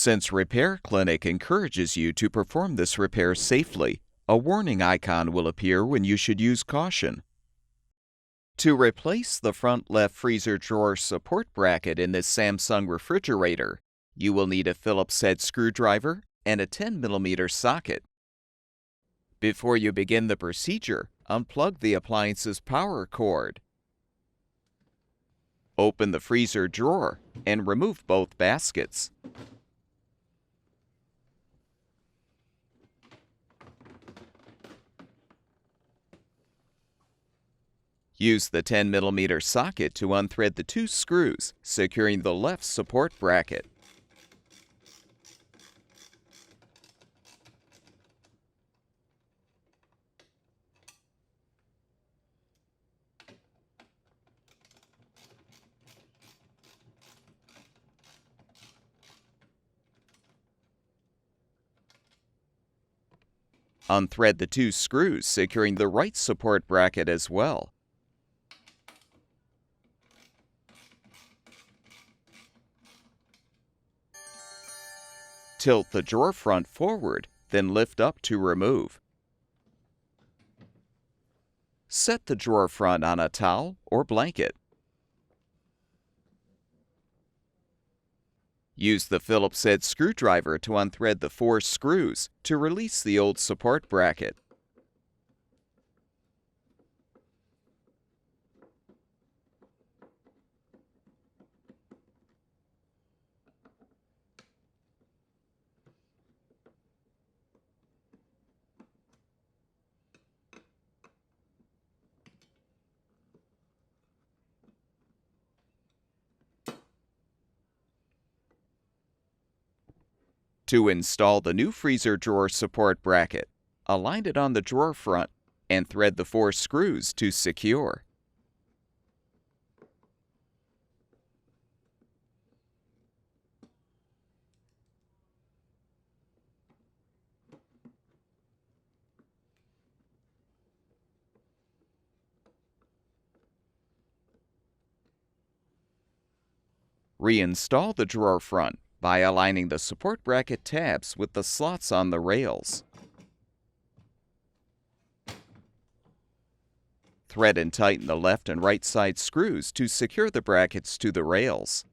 Since Repair Clinic encourages you to perform this repair safely, a warning icon will appear when you should use caution. To replace the front left freezer drawer support bracket in this Samsung refrigerator, you will need a Phillips head screwdriver and a 10mm socket. Before you begin the procedure, unplug the appliance's power cord. Open the freezer drawer and remove both baskets. Use the 10mm socket to unthread the 2 screws, securing the left support bracket. Unthread the 2 screws, securing the right support bracket as well. Tilt the drawer front forward, then lift up to remove. Set the drawer front on a towel or blanket. Use the Phillips head screwdriver to unthread the 4 screws to release the old support bracket. To install the new freezer drawer support bracket, align it on the drawer front and thread the 4 screws to secure. Reinstall the drawer front by aligning the support bracket tabs with the slots on the rails. Thread and tighten the left and right side screws to secure the brackets to the rails.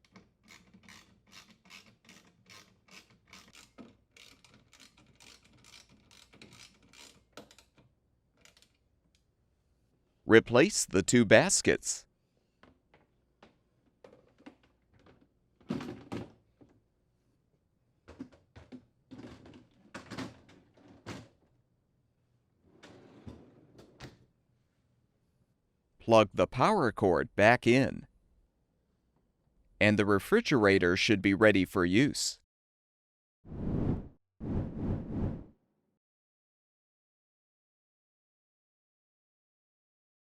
Replace the 2 baskets. Plug the power cord back in, and the refrigerator should be ready for use.